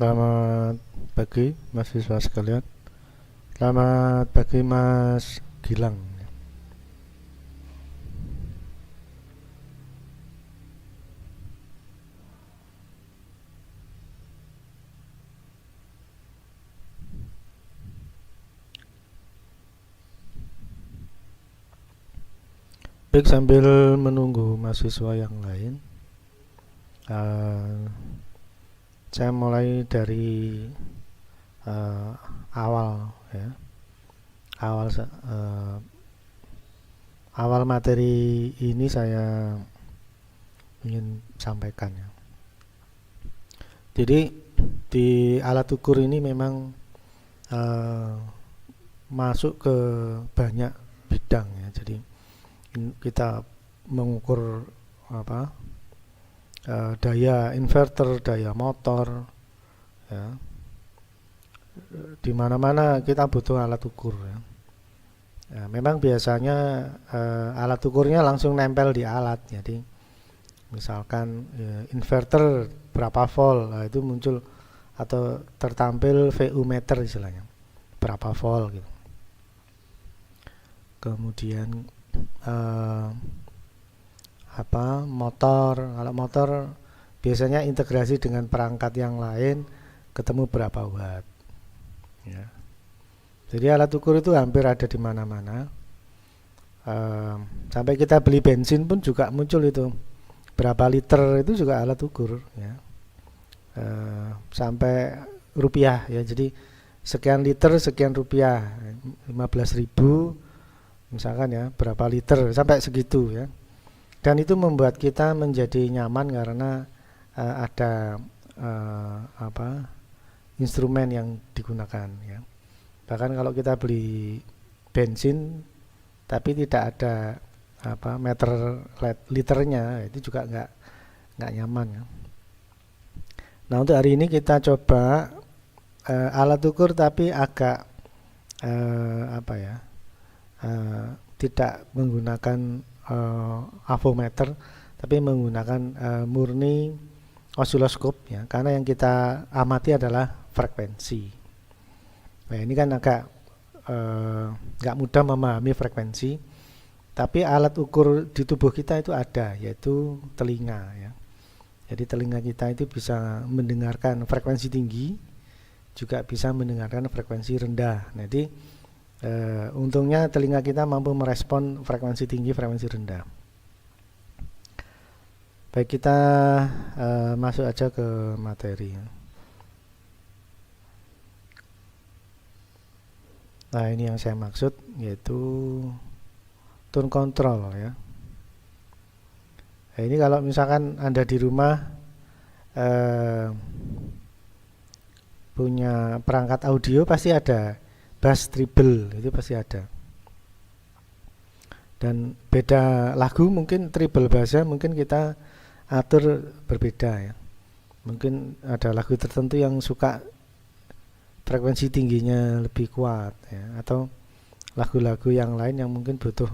Selamat pagi mahasiswa sekalian. Selamat pagi Mas Gilang. Baik, sambil menunggu mahasiswa yang lain, uh, saya mulai dari awal ya. Awal awal materi ini saya ingin sampaikan ya. Jadi di alat ukur ini memang uh, masuk ke banyak bidang ya. Jadi kita mengukur daya inverter, daya motor ya. Di mana-mana kita butuh alat ukur ya. Ya, memang biasanya alat ukurnya langsung nempel di alat. Jadi misalkan inverter berapa volt, itu muncul atau tertampil VU meter istilahnya, berapa volt gitu. Kemudian motor, kalau motor biasanya integrasi dengan perangkat yang lain, ketemu berapa watt ya. Jadi alat ukur itu hampir ada di mana-mana. Sampai kita beli bensin pun juga muncul itu, berapa liter itu juga alat ukur ya. Sampai rupiah ya, jadi sekian liter sekian rupiah, 15.000 misalkan ya, berapa liter sampai segitu ya. Dan itu membuat kita menjadi nyaman karena ada instrumen yang digunakan ya. Bahkan kalau kita beli bensin tapi tidak ada meter liternya, itu juga nggak nyaman ya. Nah, untuk hari ini kita coba alat ukur tapi agak tidak menggunakan avometer, tapi menggunakan murni osiloskop ya, karena yang kita amati adalah frekuensi. Nah, ini kan agak nggak mudah memahami frekuensi, tapi alat ukur di tubuh kita itu ada, yaitu telinga ya. Jadi telinga kita itu bisa mendengarkan frekuensi tinggi, juga bisa mendengarkan frekuensi rendah. Jadi untungnya telinga kita mampu merespon frekuensi tinggi, frekuensi rendah. Baik, kita masuk aja ke materi. Nah, ini yang saya maksud, yaitu tone control ya. Nah, ini kalau misalkan Anda di rumah punya perangkat audio, pasti ada bass, treble, itu pasti ada. Dan beda lagu, mungkin treble bassnya mungkin kita atur berbeda ya. Mungkin ada lagu tertentu yang suka frekuensi tingginya lebih kuat ya, atau lagu-lagu yang lain yang mungkin butuh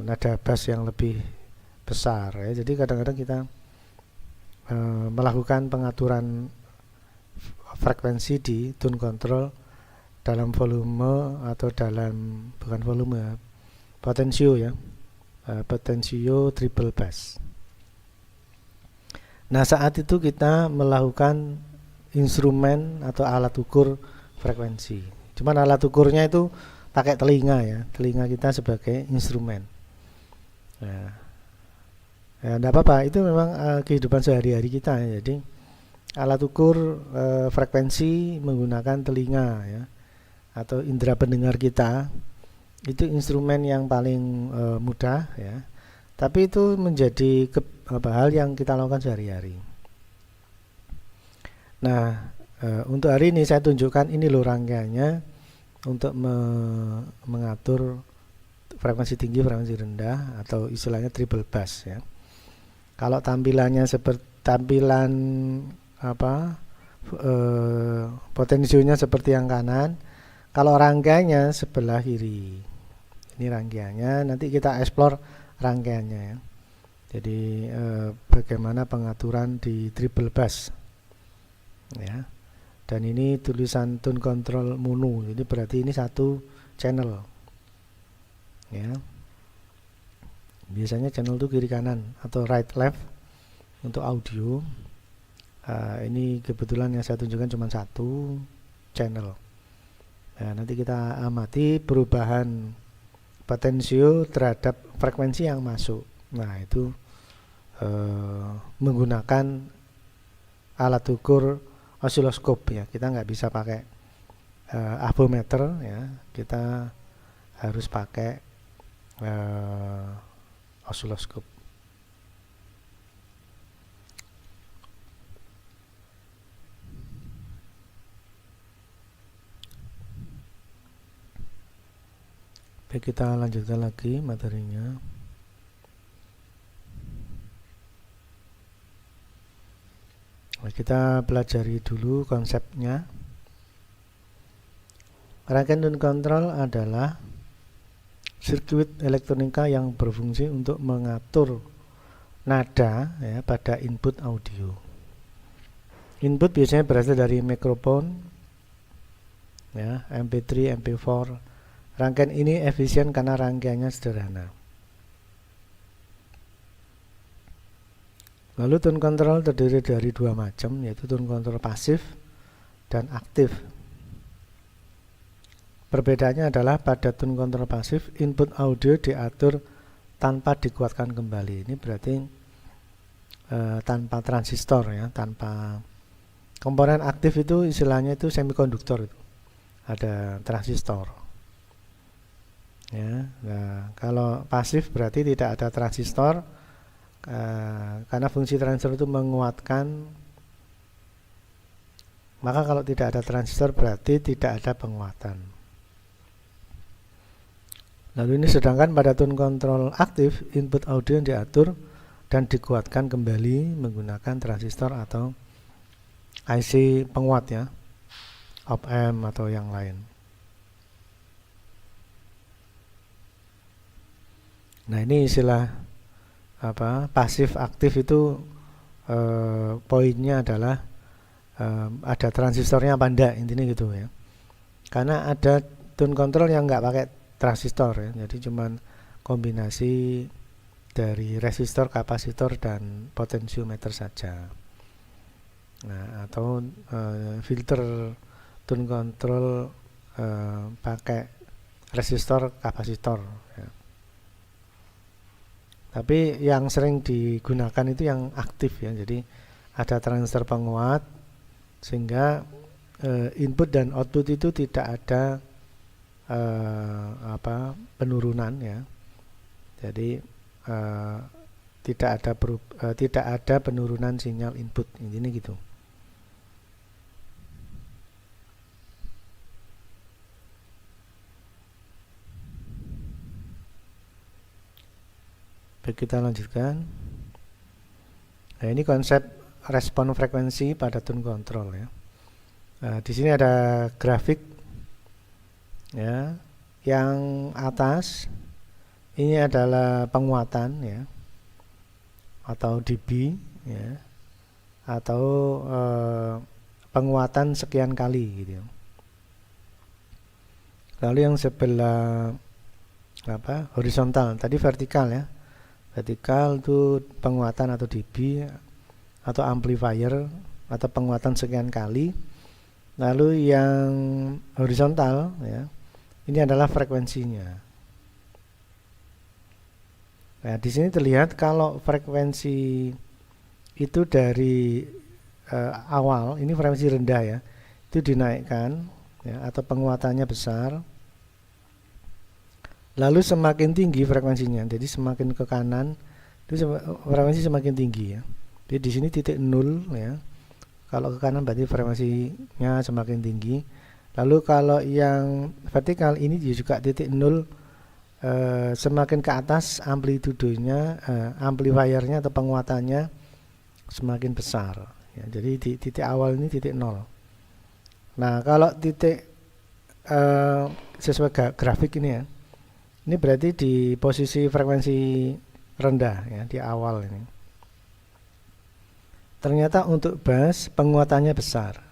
nada bass yang lebih besar ya. Jadi kadang-kadang kita melakukan pengaturan frekuensi di tone control dalam volume atau dalam, bukan volume ya, potensio ya, potensio treble bass. Nah, saat itu kita melakukan instrumen atau alat ukur frekuensi. Cuman alat ukurnya itu pakai telinga ya, telinga kita sebagai instrumen. Nah, ya enggak apa-apa, itu memang kehidupan sehari-hari kita ya. Jadi alat ukur frekuensi menggunakan telinga ya, atau indera pendengar kita, itu instrumen yang paling mudah ya. Tapi itu menjadi hal yang kita lakukan sehari-hari. Nah, untuk hari ini saya tunjukkan ini loh rangkaiannya untuk mengatur frekuensi tinggi, frekuensi rendah, atau istilahnya treble bass ya. Kalau tampilannya seperti tampilan potensionya seperti yang kanan, kalau rangkaiannya sebelah kiri. Ini rangkaiannya, nanti kita explore rangkaiannya ya. Jadi bagaimana pengaturan di treble bass ya. Dan ini tulisan tone control mono, jadi berarti ini satu channel ya. Biasanya channel itu kiri kanan atau right left untuk audio. Ini kebetulan yang saya tunjukkan cuma satu channel. Nah, nanti kita amati perubahan potensio terhadap frekuensi yang masuk. Nah, itu menggunakan alat ukur osiloskop ya. Kita nggak bisa pakai avometer ya. Kita harus pakai osiloskop. Baik, kita lanjutkan lagi materinya. Kita pelajari dulu konsepnya. Rangkaian tone control adalah sirkuit elektronika yang berfungsi untuk mengatur nada ya, pada input audio. Input biasanya berasal dari mikrofon ya, MP3, MP4. Rangkaian ini efisien karena rangkaiannya sederhana. Lalu tone control terdiri dari dua macam, yaitu tone control pasif dan aktif. Perbedaannya adalah pada tone control pasif, input audio diatur tanpa dikuatkan kembali. Ini berarti tanpa transistor ya, tanpa komponen aktif. Itu istilahnya itu semikonduktor, itu ada transistor. Ya, nah, kalau pasif berarti tidak ada transistor, karena fungsi transistor itu menguatkan. Maka kalau tidak ada transistor berarti tidak ada penguatan. Lalu ini sedangkan pada tone control aktif, input audio yang diatur dan dikuatkan kembali menggunakan transistor atau IC penguat ya, op-amp atau yang lain. Nah, ini istilah pasif aktif itu poinnya adalah ada transistornya apa enggak, intinya gitu ya. Karena ada tone control yang nggak pakai transistor ya, jadi cuman kombinasi dari resistor, kapasitor dan potensiometer saja. Nah, atau filter tone control pakai resistor, kapasitor ya. Tapi yang sering digunakan itu yang aktif ya, jadi ada transistor penguat sehingga input dan output itu tidak ada penurunan ya. Jadi tidak ada penurunan sinyal input, intinya gitu. Baik, kita lanjutkan. Nah, ini konsep respon frekuensi pada tone control ya. Di sini ada grafik ya. Yang atas ini adalah penguatan ya, atau dB ya, atau penguatan sekian kali gitu. Lalu yang sebelah horizontal, tadi vertikal ya. Vertikal itu penguatan atau dB atau amplifier atau penguatan sekian kali. Lalu yang horizontal ya, ini adalah frekuensinya. Nah, di sini terlihat kalau frekuensi itu dari awal, ini frekuensi rendah ya, itu dinaikkan ya, atau penguatannya besar. Lalu semakin tinggi frekuensinya, jadi semakin ke kanan itu frekuensi semakin tinggi ya. Jadi di sini titik 0 ya. Kalau ke kanan berarti frekuensinya semakin tinggi. Lalu kalau yang vertikal ini juga titik 0, semakin ke atas amplitudenya, amplifiernya atau penguatannya semakin besar ya. Jadi di titik awal ini titik 0. Nah, kalau titik sesuai grafik ini ya, ini berarti di posisi frekuensi rendah ya, di awal ini. Ternyata untuk bass penguatannya besar.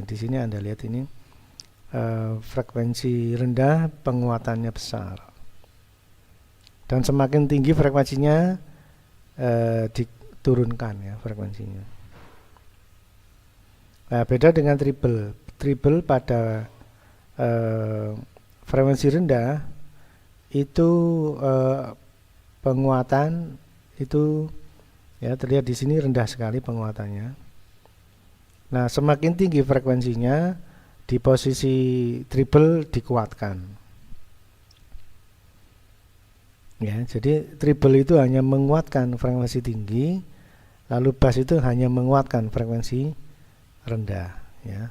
Di sini Anda lihat ini frekuensi rendah penguatannya besar, dan semakin tinggi frekuensinya diturunkan ya frekuensinya. Nah, beda dengan treble. Treble pada frekuensi rendah itu penguatan itu ya terlihat di sini rendah sekali penguatannya. Nah, semakin tinggi frekuensinya di posisi treble dikuatkan. Ya, jadi treble itu hanya menguatkan frekuensi tinggi, lalu bass itu hanya menguatkan frekuensi rendah ya.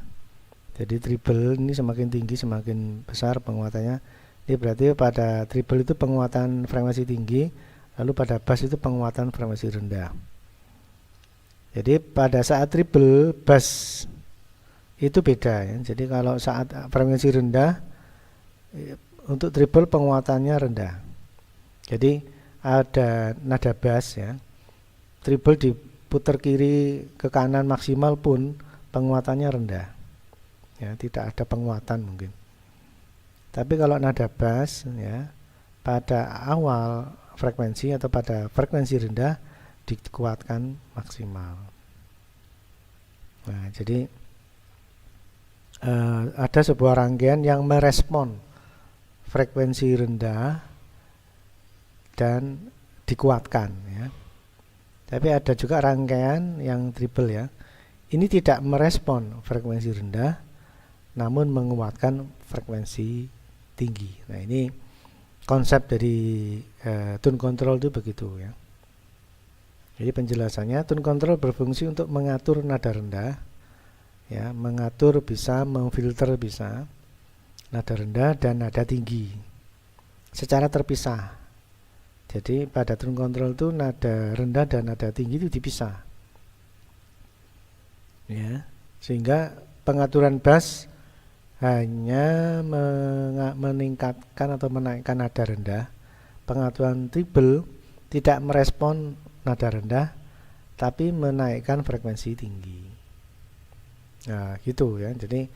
Jadi treble ini semakin tinggi semakin besar penguatannya. Ini berarti pada treble itu penguatan frekuensi tinggi, lalu pada bass itu penguatan frekuensi rendah. Jadi pada saat treble bass itu beda ya. Jadi kalau saat frekuensi rendah untuk treble penguatannya rendah. Jadi ada nada bass ya. Treble diputar kiri ke kanan maksimal pun penguatannya rendah. Ya, tidak ada penguatan mungkin. Tapi kalau nada bass ya pada awal frekuensi atau pada frekuensi rendah dikuatkan maksimal. Nah, jadi ada sebuah rangkaian yang merespon frekuensi rendah dan dikuatkan ya. Tapi ada juga rangkaian yang treble ya. Ini tidak merespon frekuensi rendah namun menguatkan frekuensi tinggi. Nah, ini konsep dari tone control itu begitu ya. Jadi penjelasannya, tone control berfungsi untuk mengatur nada rendah ya, mengatur bisa, memfilter bisa nada rendah dan nada tinggi secara terpisah. Jadi pada tone control itu nada rendah dan nada tinggi itu dipisah ya, sehingga pengaturan bass hanya meningkatkan atau menaikkan nada rendah. Pengaturan treble tidak merespon nada rendah tapi menaikkan frekuensi tinggi. Nah, gitu ya. Jadi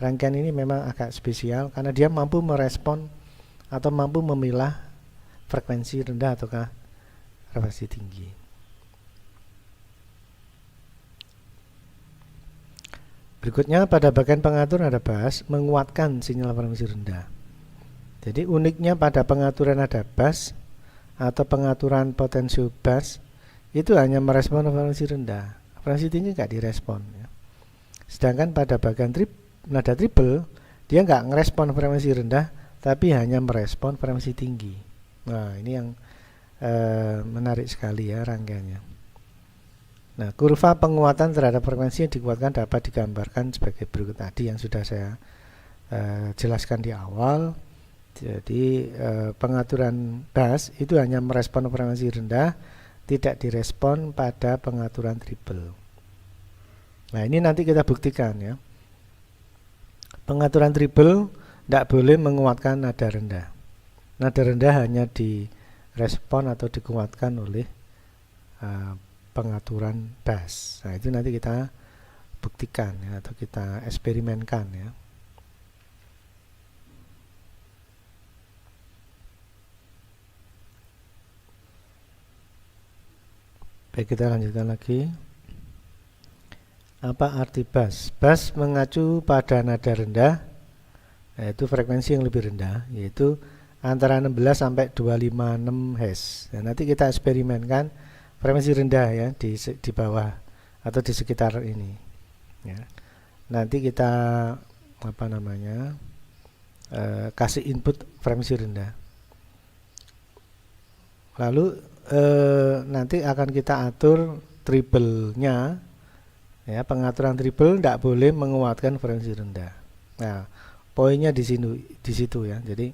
rangkaian ini memang agak spesial karena dia mampu merespon atau mampu memilah frekuensi rendah ataukah frekuensi tinggi. Berikutnya pada bagian pengatur nada bass menguatkan sinyal frekuensi rendah. Jadi uniknya pada pengaturan nada bass atau pengaturan potensio bass itu hanya merespon frekuensi rendah, frekuensi tinggi nggak direspon ya. Sedangkan pada bagian nada treble dia nggak ngerespon frekuensi rendah tapi hanya merespon frekuensi tinggi. Nah, ini yang menarik sekali ya rangkaiannya. Nah, kurva penguatan terhadap frekuensi yang dikuatkan dapat digambarkan sebagai berikut tadi yang sudah saya jelaskan di awal. Jadi pengaturan bass itu hanya merespon frekuensi rendah, tidak direspon pada pengaturan treble. Nah, ini nanti kita buktikan ya. Pengaturan treble tidak boleh menguatkan nada rendah. Nada rendah hanya direspon atau dikuatkan oleh pengaturan bass. Nah, itu nanti kita buktikan ya, atau kita eksperimenkan ya. Baik, kita lanjutkan lagi. Apa arti bass? Bass mengacu pada nada rendah, yaitu frekuensi yang lebih rendah, yaitu antara 16 sampai 256 Hz. Nah, nanti kita eksperimenkan frekuensi rendah ya di bawah atau di sekitar ini ya. Nanti kita kasih input frekuensi rendah, lalu nanti akan kita atur treble-nya ya. Pengaturan treble tidak boleh menguatkan frekuensi rendah. Nah, poinnya di situ ya. Jadi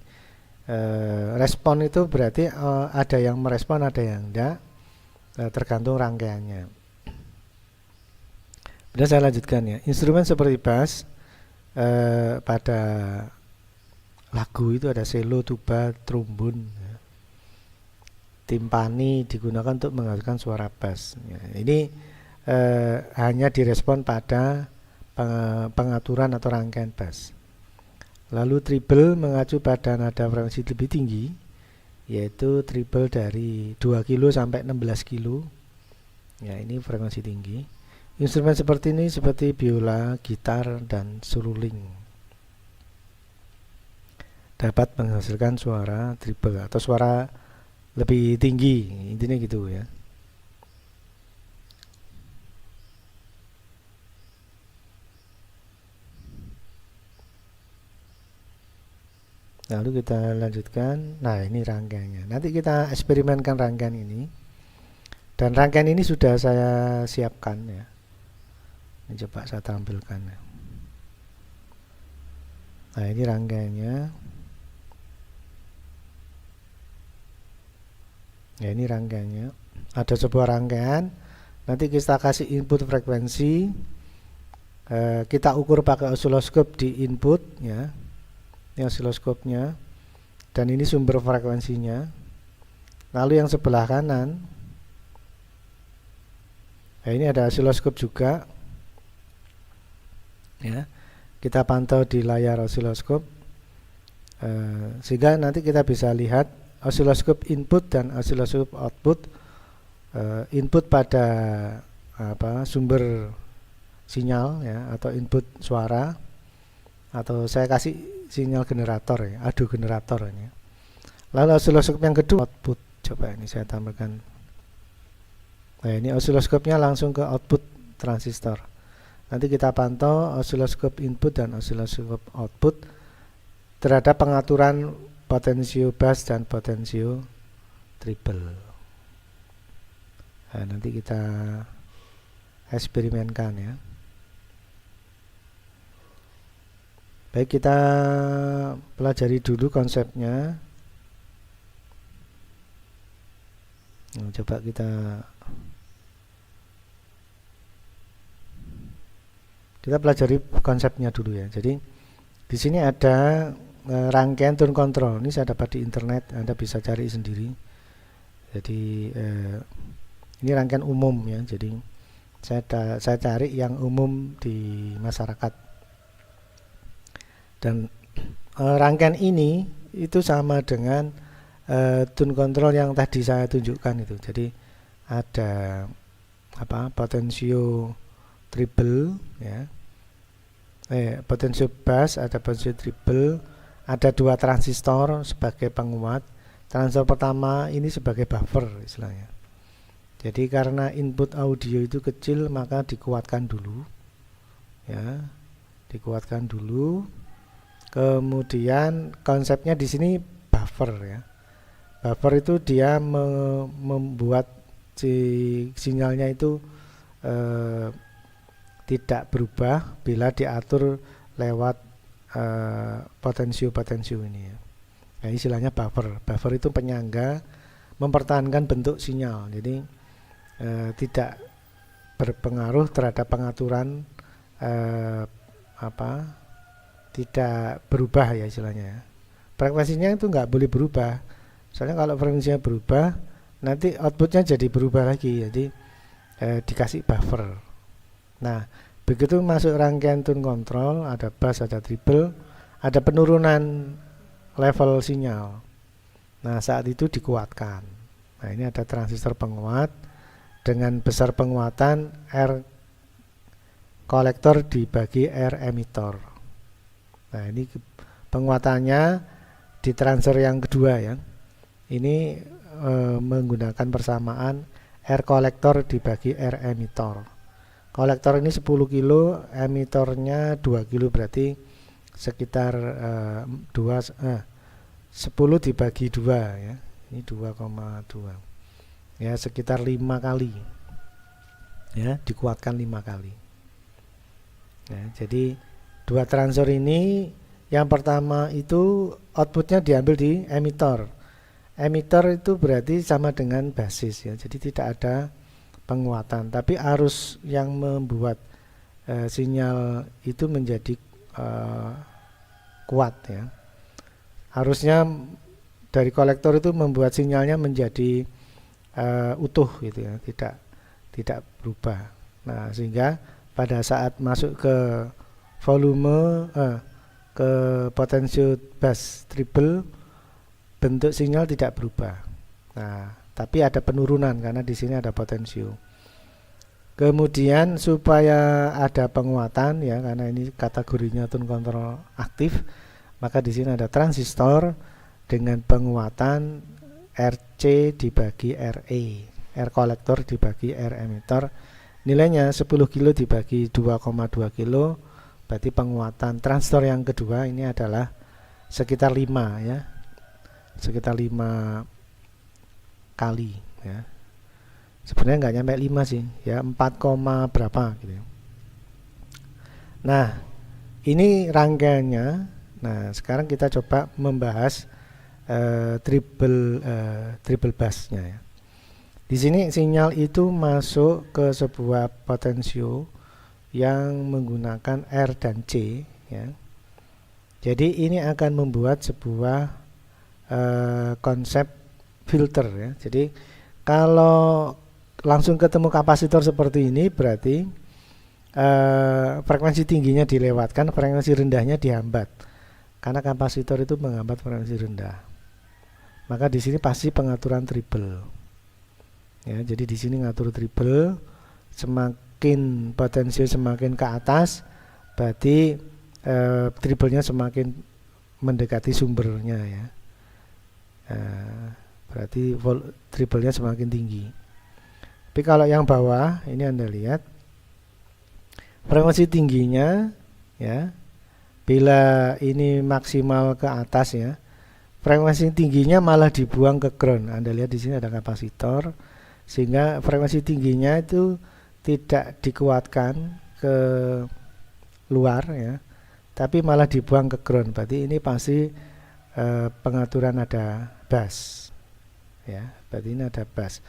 respon itu berarti ada yang merespon, ada yang tidak, tergantung rangkaiannya. Kemudian saya lanjutkan ya. Instrumen seperti bass pada lagu itu ada cello, tuba, trombon, ya. Timpani digunakan untuk menghasilkan suara bass. Ya, ini hanya direspon pada pengaturan atau rangkaian bass. Lalu treble mengacu pada nada frekuensi lebih tinggi, yaitu treble dari 2 kilo sampai 16 kilo. Ya, ini frekuensi tinggi. Instrumen seperti ini seperti biola, gitar, dan seruling dapat menghasilkan suara treble atau suara lebih tinggi, intinya gitu ya. Lalu kita lanjutkan. Nah, ini rangkaiannya. Nanti kita eksperimenkan rangkaian ini. Dan rangkaian ini sudah saya siapkan ya. Ini coba saya tampilkan. Nah, ini rangkaiannya. Ya, ini rangkaiannya. Ada sebuah rangkaian. Nanti kita kasih input frekuensi. Kita ukur pakai osiloskop di input ya. Ini osiloskopnya, dan ini sumber frekuensinya. Lalu yang sebelah kanan, nah ini ada osiloskop juga ya, kita pantau di layar osiloskop, sehingga nanti kita bisa lihat osiloskop input dan osiloskop output. Input pada sumber sinyal ya, atau input suara, atau saya kasih sinyal generator ya, adu generator ya. Lalu osiloskop yang kedua output, coba ini saya tambahkan. Nah, ini osiloskopnya langsung ke output transistor. Nanti kita pantau osiloskop input dan osiloskop output terhadap pengaturan potensio bass dan potensio treble. Nah, nanti kita eksperimenkan ya. Baik, kita pelajari dulu konsepnya. Nah, coba kita pelajari konsepnya dulu ya. Jadi di sini ada rangkaian tone control. Ini saya dapat di internet, Anda bisa cari sendiri. Jadi ini rangkaian umum ya. Jadi saya cari yang umum di masyarakat. Dan rangkaian ini itu sama dengan tone control yang tadi saya tunjukkan itu. Jadi ada potensio treble ya, potensio bass, ada potensio treble, ada 2 transistor sebagai penguat. Transistor pertama ini sebagai buffer istilahnya. Jadi karena input audio itu kecil, maka dikuatkan dulu ya, dikuatkan dulu. Kemudian konsepnya di sini buffer ya. Buffer itu dia membuat sinyalnya itu tidak berubah bila diatur lewat potensio ini ya. Nah, istilahnya buffer. Buffer itu penyangga, mempertahankan bentuk sinyal. Jadi tidak berpengaruh terhadap pengaturan tidak berubah ya istilahnya. Frekuensinya itu nggak boleh berubah. Soalnya kalau frekuensinya berubah, nanti outputnya jadi berubah lagi. Jadi dikasih buffer. Nah, begitu masuk rangkaian tone control, ada bass, ada treble, ada penurunan level sinyal. Nah, saat itu dikuatkan. Nah, ini ada transistor penguat dengan besar penguatan R kolektor dibagi R emitter. Nah, ini penguatannya di transfer yang kedua ya. Ini menggunakan persamaan R kolektor dibagi R emitter. Kolektor ini 10 kilo, emitornya 2 kilo, berarti sekitar 10 dibagi 2 ya. Ini 2,2. Ya, sekitar 5 kali. Ya, dikuatkan 5 kali. Ya, jadi 2 transistor ini, yang pertama itu outputnya diambil di emitter. Emitter itu berarti sama dengan basis ya. Jadi tidak ada penguatan, tapi arus yang membuat sinyal itu menjadi kuat ya. Arusnya dari kolektor itu membuat sinyalnya menjadi utuh gitu ya, tidak berubah. Nah, sehingga pada saat masuk ke volume ke potensio bass treble, bentuk sinyal tidak berubah. Nah, tapi ada penurunan karena di sini ada potensio. Kemudian supaya ada penguatan ya, karena ini kategorinya tone control aktif, maka di sini ada transistor dengan penguatan RC dibagi RE, R kolektor dibagi R emitter. Nilainya 10 kilo dibagi 2,2 kilo, berarti penguatan transistor yang kedua ini adalah sekitar 5 ya. Sekitar 5 kali ya. Sebenarnya nggak nyampe 5 sih ya, 4, berapa gitu ya. Nah, ini rangkaiannya. Nah, sekarang kita coba membahas triple bassnya ya. Di sini sinyal itu masuk ke sebuah potensio yang menggunakan R dan C ya. Jadi ini akan membuat sebuah konsep filter ya. Jadi kalau langsung ketemu kapasitor seperti ini, berarti frekuensi tingginya dilewatkan, frekuensi rendahnya dihambat. Karena kapasitor itu menghambat frekuensi rendah. Maka di sini pasti pengaturan triple. Ya, jadi di sini ngatur triple, semakin potensio semakin ke atas, berarti triplenya semakin mendekati sumbernya ya. Berarti triplenya semakin tinggi. Tapi kalau yang bawah ini Anda lihat frekuensi tingginya ya, bila ini maksimal ke atas ya, frekuensi tingginya malah dibuang ke ground. Anda lihat di sini ada kapasitor, sehingga frekuensi tingginya itu tidak dikuatkan ke luar ya, tapi malah dibuang ke ground. Berarti ini pasti pengaturan ada bass ya, berarti ini ada bass.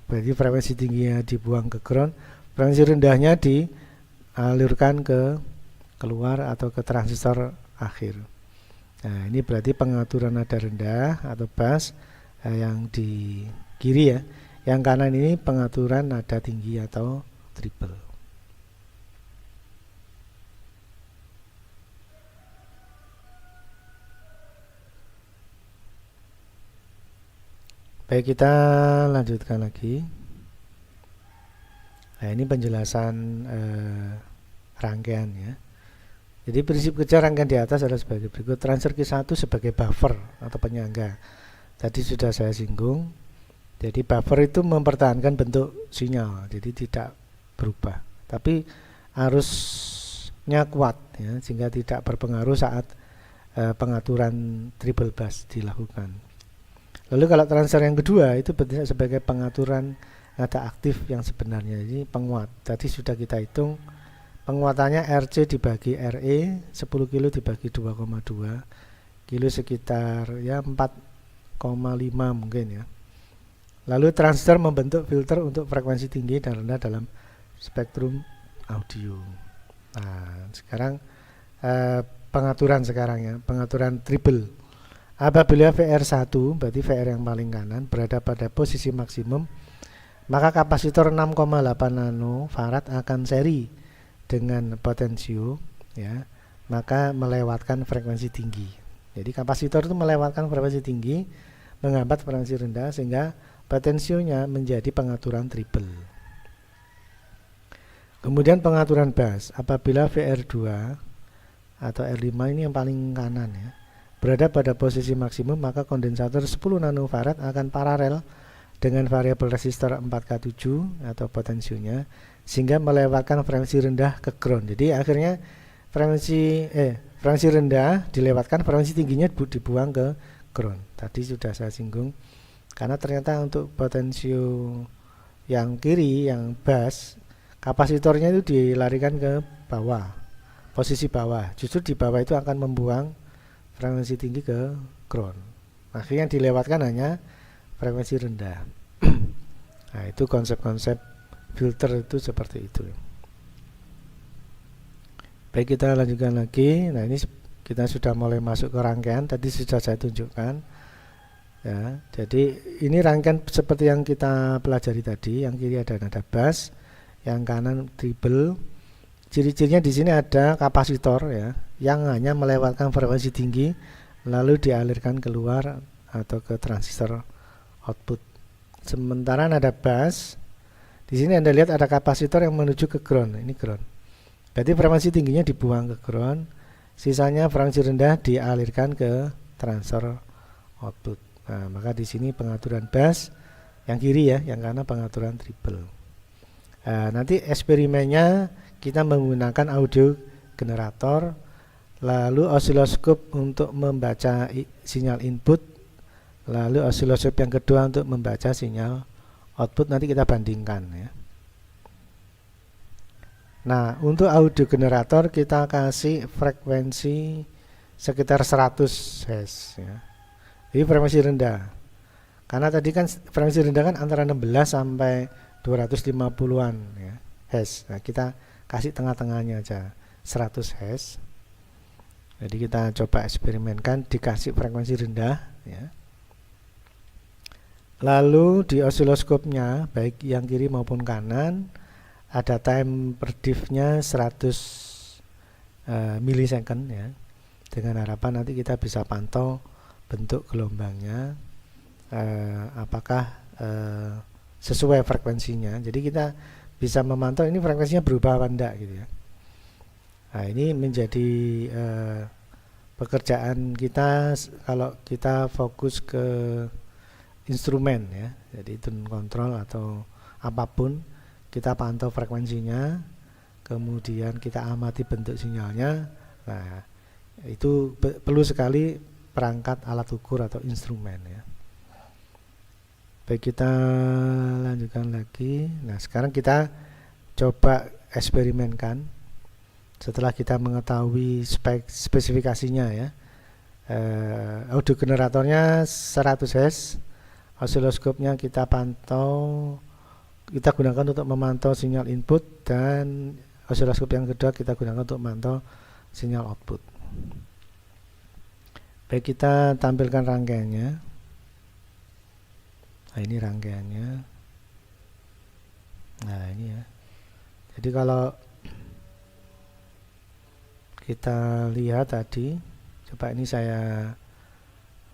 Berarti frekuensi tingginya dibuang ke ground, frekuensi rendahnya dialirkan ke keluar atau ke transistor akhir. Nah, ini berarti pengaturan nada rendah atau bass yang di kiri ya. Yang kanan ini pengaturan nada tinggi atau triple. Baik, kita lanjutkan lagi. Nah, ini penjelasan rangkaian ya. Jadi prinsip kerja rangkaian di atas adalah sebagai berikut. Transistor Q1 sebagai buffer atau penyangga. Tadi sudah saya singgung. Jadi buffer itu mempertahankan bentuk sinyal, jadi tidak berubah. Tapi arusnya kuat ya, sehingga tidak berpengaruh saat pengaturan triple bass dilakukan. Lalu kalau transistor yang kedua itu bertindak sebagai pengaturan nada aktif yang sebenarnya, ini penguat. Tadi sudah kita hitung penguatannya RC dibagi RE, 10 kilo dibagi 2,2 kilo sekitar ya 4,5 mungkin ya. Lalu transistor membentuk filter untuk frekuensi tinggi dan rendah dalam spektrum audio. Nah, sekarang pengaturan sekarang ya, pengaturan triple. Apabila VR1, berarti VR yang paling kanan, berada pada posisi maksimum, maka kapasitor 6,8 nanofarad akan seri dengan potensio ya, maka melewatkan frekuensi tinggi. Jadi kapasitor itu melewatkan frekuensi tinggi, menghambat frekuensi rendah, sehingga potensionya menjadi pengaturan triple. Kemudian pengaturan bass, apabila VR2 atau R5 ini yang paling kanan ya, berada pada posisi maksimum, maka kondensator 10 nanofarad akan paralel dengan variabel resistor 4K7 atau potensionya, sehingga melewatkan frekuensi rendah ke ground. Jadi akhirnya frekuensi rendah dilewatkan, frekuensi tingginya dibuang ke ground. Tadi sudah saya singgung, karena ternyata untuk potensio yang kiri, yang bass, kapasitornya itu dilarikan ke bawah, posisi bawah. Justru di bawah itu akan membuang frekuensi tinggi ke ground. Akhirnya dilewatkan hanya frekuensi rendah. Nah, itu konsep-konsep filter itu seperti itu. Baik, kita lanjutkan lagi. Nah, ini kita sudah mulai masuk ke rangkaian. Tadi sudah saya tunjukkan. Ya, jadi ini rangkaian seperti yang kita pelajari tadi. Yang kiri ada nada bass, yang kanan treble. ciri-cirinya di sini ada kapasitor ya, yang hanya melewatkan frekuensi tinggi lalu dialirkan keluar atau ke transistor output. Sementara ada bus, di sini Anda lihat ada kapasitor yang menuju ke ground. Ini ground. Berarti frekuensi tingginya dibuang ke ground, sisanya frekuensi rendah dialirkan ke transistor output. Nah, maka di sini pengaturan bus yang kiri ya, yang kanan pengaturan triple. Nanti eksperimennya kita menggunakan audio generator, lalu osiloskop untuk membaca sinyal input, lalu osiloskop yang kedua untuk membaca sinyal output. Nanti kita bandingkan ya. Nah, untuk audio generator kita kasih frekuensi sekitar 100 Hz ya. Ini frekuensi rendah. Karena tadi kan frekuensi rendah kan antara 16 sampai 250-an ya, Hz. Nah, kita kasih tengah-tengahnya aja 100 Hz. Jadi kita coba eksperimenkan dikasih frekuensi rendah ya. Lalu di osiloskopnya baik yang kiri maupun kanan ada time per diff-nya 100 milisecond ya. Dengan harapan nanti kita bisa pantau bentuk gelombangnya apakah sesuai frekuensinya. Jadi kita bisa memantau ini frekuensinya berubah apa enggak gitu ya. Nah, ini menjadi pekerjaan kita kalau kita fokus ke instrumen ya. Jadi tune control atau apapun, kita pantau frekuensinya, kemudian kita amati bentuk sinyalnya. Nah, itu perlu sekali perangkat alat ukur atau instrumen ya. Baik, kita lanjutkan lagi. Nah, sekarang kita coba eksperimenkan. Setelah kita mengetahui spesifikasinya ya, audio generatornya 100 Hz, osiloskopnya kita pantau, kita gunakan untuk memantau sinyal input, dan osiloskop yang kedua kita gunakan untuk memantau sinyal output. Baik, kita tampilkan rangkaiannya. Nah, ini rangkaiannya. Nah, ini ya. Jadi kalau kita lihat tadi, coba ini saya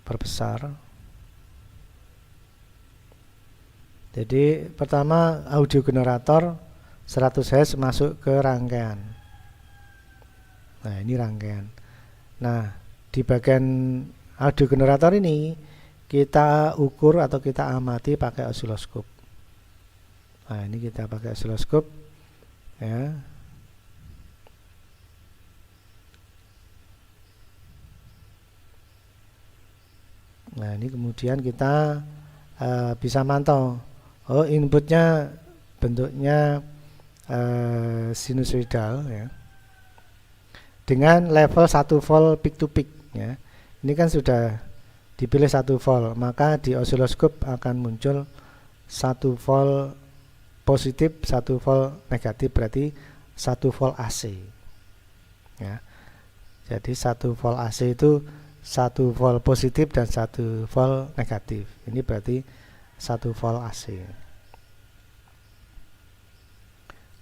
perbesar. Jadi pertama audio generator 100 Hz masuk ke rangkaian. Nah, ini rangkaian. Nah, di bagian audio generator ini kita ukur atau kita amati pakai osiloskop. Nah, ini kita pakai osiloskop ya. Nah, ini kemudian kita bisa mantau, oh inputnya bentuknya sinusoidal ya, dengan level 1 volt peak to peak ya. Ini kan sudah dipilih 1 volt, maka di osiloskop akan muncul 1 volt positif, 1 volt negatif, berarti 1 volt AC ya. Jadi 1 volt AC itu 1 volt positif dan 1 volt negatif. Ini berarti 1 volt AC.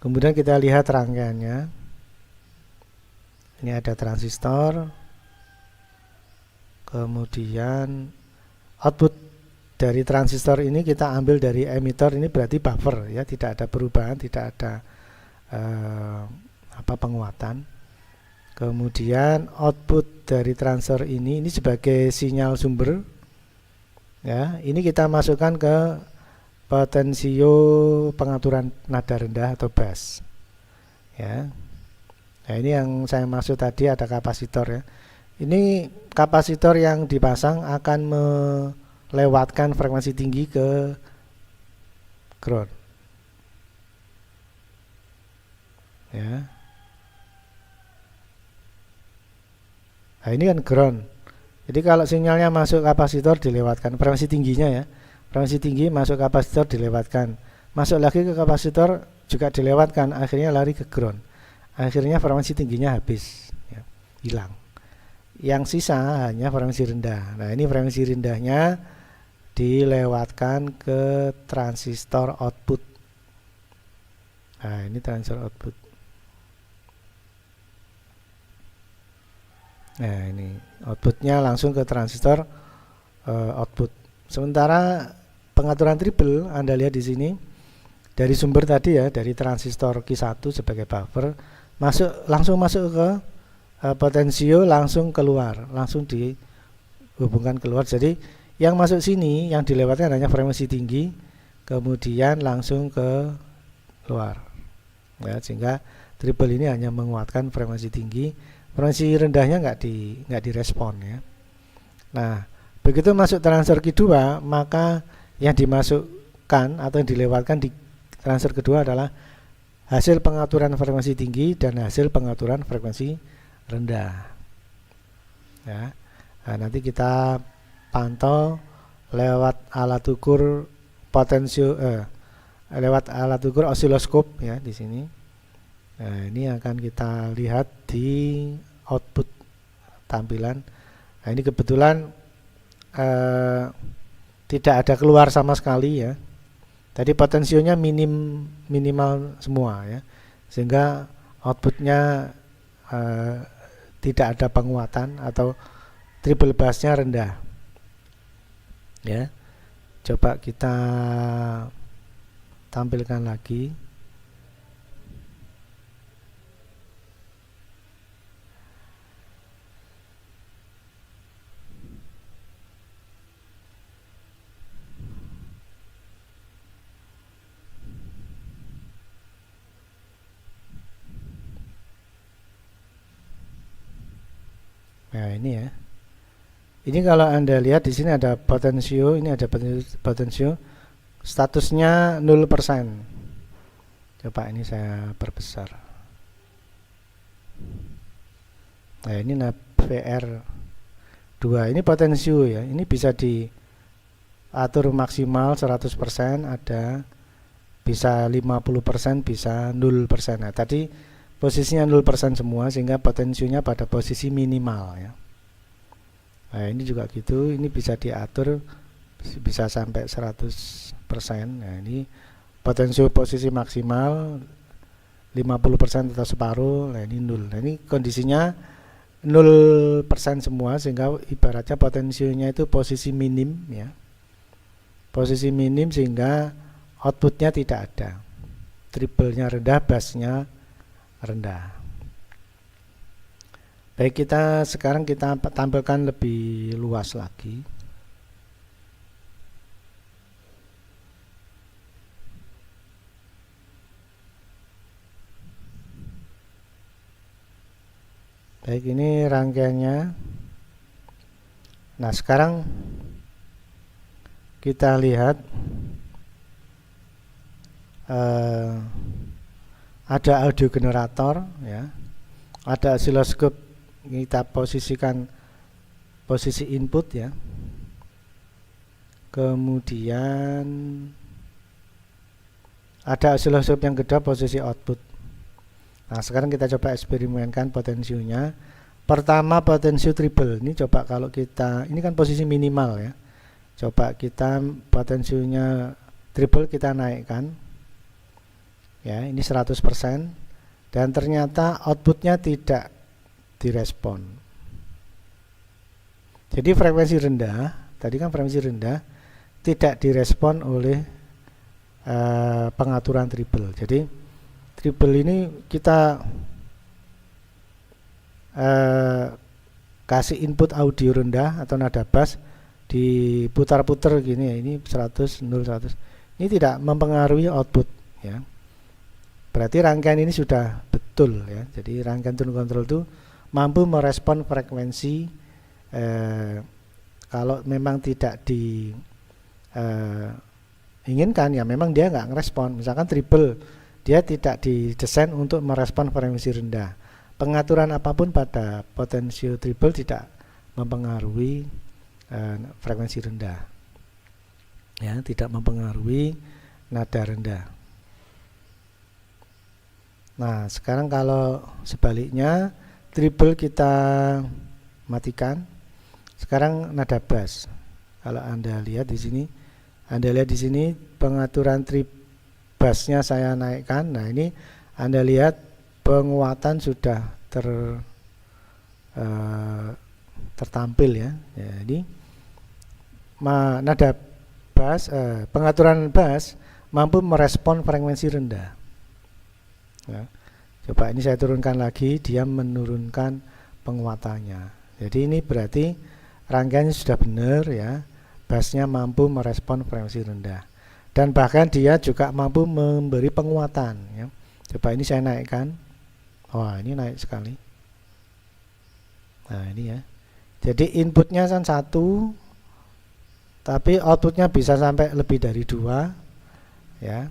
Kemudian kita lihat rangkaiannya. Ini ada transistor. Kemudian output dari transistor ini kita ambil dari emitter, ini berarti buffer ya, tidak ada perubahan, tidak ada penguatan. Kemudian output dari transistor ini sebagai sinyal sumber ya, ini kita masukkan ke potensio pengaturan nada rendah atau bass ya. Nah, ini yang saya maksud tadi ada kapasitor ya. Ini kapasitor yang dipasang akan melewatkan frekuensi tinggi ke ground ya. Nah, ini kan ground. Jadi kalau sinyalnya masuk kapasitor dilewatkan frekuensi tingginya ya. Frekuensi tinggi masuk kapasitor dilewatkan. Masuk lagi ke kapasitor juga dilewatkan, akhirnya lari ke ground. Akhirnya frekuensi tingginya habis ya, hilang. Yang sisa hanya frekuensi rendah. Nah, ini frekuensi rendahnya dilewatkan ke transistor output. Nah, ini transistor output. Nah, ini outputnya langsung ke transistor output. Sementara pengaturan triple Anda lihat di sini dari sumber tadi ya, dari transistor Q1 sebagai buffer langsung masuk ke potensio, langsung keluar, langsung dihubungkan keluar. Jadi yang masuk sini yang dilewatkan hanya frekuensi tinggi, kemudian langsung ke luar. Ya, sehingga triple ini hanya menguatkan frekuensi tinggi, frekuensi rendahnya nggak direspon ya. Nah, begitu masuk transistor kedua, maka yang dimasukkan atau yang dilewatkan di transistor kedua adalah hasil pengaturan frekuensi tinggi dan hasil pengaturan frekuensi rendah. Ya. Nah, nanti kita pantau lewat alat ukur potensio lewat alat ukur osiloskop ya di sini. Nah, ini akan kita lihat di output tampilan. Nah, ini kebetulan tidak ada keluar sama sekali ya. Tadi potensionya minimal semua ya, sehingga outputnya tidak ada penguatan atau triple bassnya rendah. Ya, coba kita tampilkan lagi. Nah, ini ya. Ini kalau Anda lihat di sini ada potensio, ini ada potensio, statusnya 0%. Coba ini saya perbesar. Nah, ini VR2, ini potensio ya. Ini bisa diatur maksimal 100%, ada bisa 50%, bisa 0%. Nah, tadi posisinya 0% semua, sehingga potensionya pada posisi minimal ya. Nah, ini juga gitu, ini bisa diatur bisa sampai 100%. Nah, ini potensio posisi maksimal 50% atau separuh. Nah, ini 0. Nah, ini kondisinya 0% semua, sehingga ibaratnya potensionya itu posisi minim ya. Posisi minim sehingga outputnya tidak ada. Triple-nya rendah, bass-nya rendah. Baik, sekarang kita tampilkan lebih luas lagi. Baik, ini rangkaiannya. Nah, sekarang kita lihat ada audio generator ya, ada osiloskop. Kita posisikan posisi input ya, kemudian ada osiloskop yang kedua posisi output. Nah, sekarang kita coba eksperimenkan potensionya. Pertama potensio triple, ini coba kalau kita, ini kan posisi minimal ya, coba kita potensionya triple kita naikkan ya, ini 100%, dan ternyata outputnya tidak direspon. Jadi frekuensi rendah, tadi kan frekuensi rendah tidak direspon oleh pengaturan triple. Jadi triple ini kita kasih input audio rendah atau nada bass, diputar-putar gini ya, ini 100, 0, 100. Ini tidak mempengaruhi output ya. Berarti rangkaian ini sudah betul ya. Jadi rangkaian tune control itu mampu merespon frekuensi kalau memang tidak diinginkan ya, memang dia nggak ngerespon. Misalkan triple, dia tidak didesain untuk merespon frekuensi rendah. Pengaturan apapun pada potensio triple tidak mempengaruhi frekuensi rendah ya, tidak mempengaruhi nada rendah. Nah, sekarang kalau sebaliknya, triple kita matikan. Sekarang nada bass. Kalau Anda lihat di sini, pengaturan bassnya saya naikkan. Nah, ini Anda lihat penguatan sudah tertampil ya. Jadi nada bass, pengaturan bass mampu merespon frekuensi rendah. Ya. Coba ini saya turunkan lagi, dia menurunkan penguatannya. Jadi ini berarti rangkaiannya sudah benar ya, bassnya mampu merespon frekuensi rendah. Dan bahkan dia juga mampu memberi penguatan ya. Coba ini saya naikkan. Wah, ini naik sekali. Nah, ini ya. Jadi inputnya kan 1, tapi outputnya bisa sampai lebih dari 2 ya.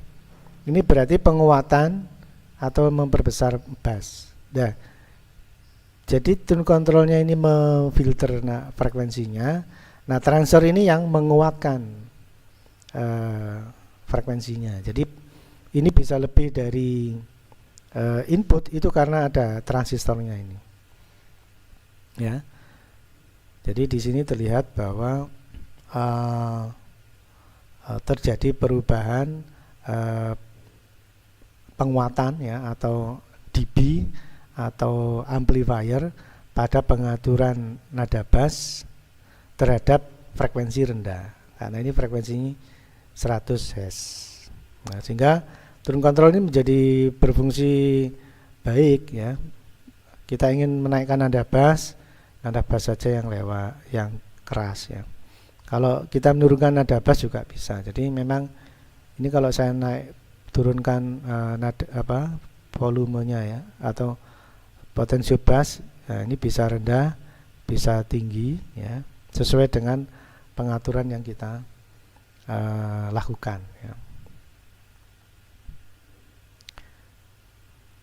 Ini berarti penguatan atau memperbesar bass. Nah, jadi tune controlnya ini memfilter frekuensinya. Nah, transistor ini yang menguatkan frekuensinya. Jadi ini bisa lebih dari input itu karena ada transistornya ini. Ya. Jadi di sini terlihat bahwa terjadi perubahan penguatan ya, atau dB atau amplifier pada pengaturan nada bass terhadap frekuensi rendah. Karena ini frekuensinya 100 Hz. Nah, sehingga tune control ini menjadi berfungsi baik ya. Kita ingin menaikkan nada bass saja yang lewat, yang keras ya. Kalau kita menurunkan nada bass juga bisa. Jadi memang ini kalau saya turunkan volumenya ya, atau potensio bass, nah ini bisa rendah, bisa tinggi ya, sesuai dengan pengaturan yang kita lakukan ya.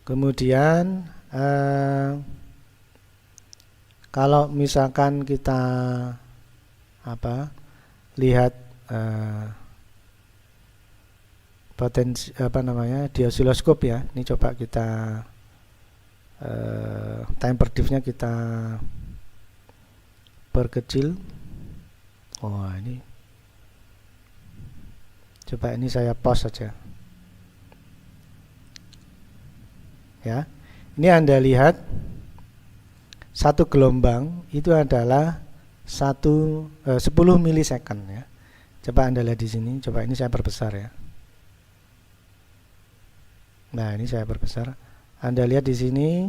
Kemudian kalau misalkan kita lihat potensi di osiloskop ya, ini coba kita time per diff-nya kita perkecil. Oh, ini coba ini saya pause saja ya. Ini Anda lihat satu gelombang itu adalah 10 milisecond ya. Coba Anda lihat di sini, coba ini saya perbesar ya. Nah, ini saya perbesar. Anda lihat di sini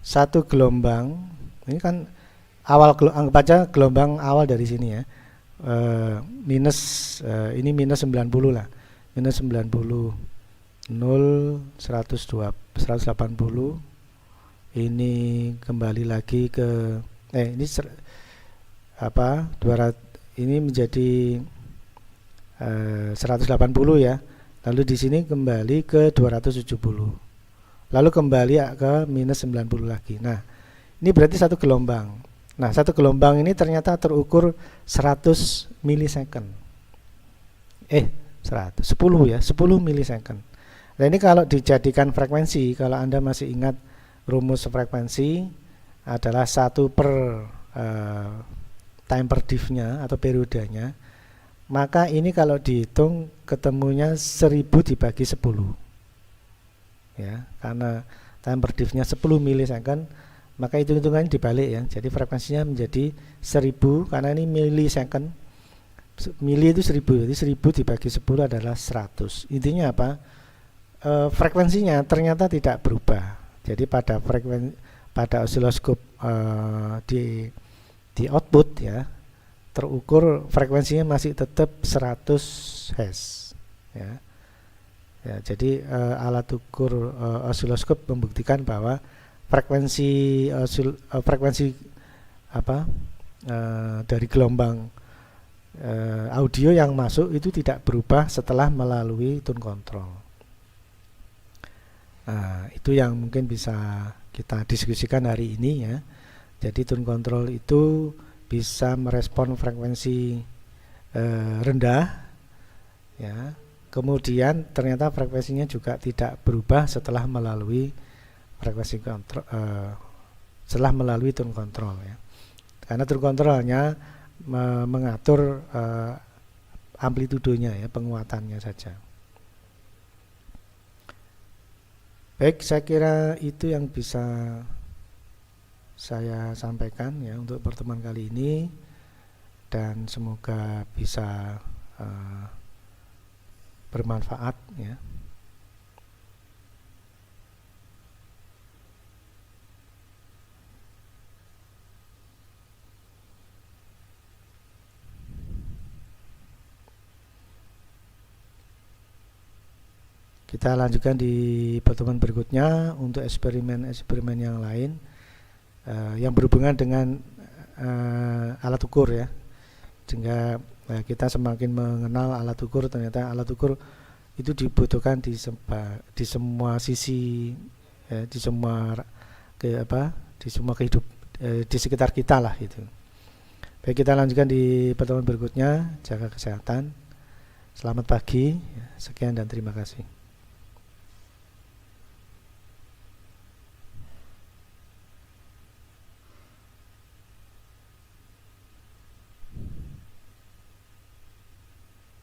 satu gelombang, ini kan anggap aja gelombang awal dari sini ya. Ini minus 90 lah. Minus 90, 0, 102, 180. Ini kembali lagi ke ini 200, ini menjadi 180 ya. Lalu di sini kembali ke 270. Lalu kembali ke minus 90 lagi. Nah, ini berarti satu gelombang. Nah, satu gelombang ini ternyata terukur 100 milisecond. 10 ya, 10 milisecond. Nah, ini kalau dijadikan frekuensi, kalau Anda masih ingat rumus frekuensi adalah 1 per time per diff-nya atau periodenya, maka ini kalau dihitung ketemunya 1000 dibagi 10 ya, karena time per diff-nya 10 milisecond, maka hitung-hitungannya dibalik ya. Jadi frekuensinya menjadi 1000 karena ini milisecond. Mili itu 1000, jadi 1000 dibagi 10 adalah 100. Intinya apa? Frekuensinya ternyata tidak berubah. Jadi pada osiloskop di output ya, terukur frekuensinya masih tetap 100 Hz ya. Ya, jadi alat ukur osiloskop membuktikan bahwa frekuensi dari gelombang audio yang masuk itu tidak berubah setelah melalui tune control. Nah, itu yang mungkin bisa kita diskusikan hari ini ya. Jadi tune control itu bisa merespon frekuensi rendah ya. Kemudian ternyata frekuensinya juga tidak berubah setelah melalui frekuensi kontrol, setelah melalui tune control ya. Karena tune control hanya mengatur amplitudonya ya, penguatannya saja. Baik, saya kira itu yang bisa saya sampaikan ya untuk pertemuan kali ini, dan semoga bisa bermanfaat ya. Kita lanjutkan di pertemuan berikutnya untuk eksperimen-eksperimen yang lain yang berhubungan dengan alat ukur ya, sehingga kita semakin mengenal alat ukur. Ternyata alat ukur itu dibutuhkan di semua sisi di semua kehidupan di sekitar kita lah itu. Baik, kita lanjutkan di pertemuan berikutnya. Jaga kesehatan. Selamat pagi. Sekian dan terima kasih.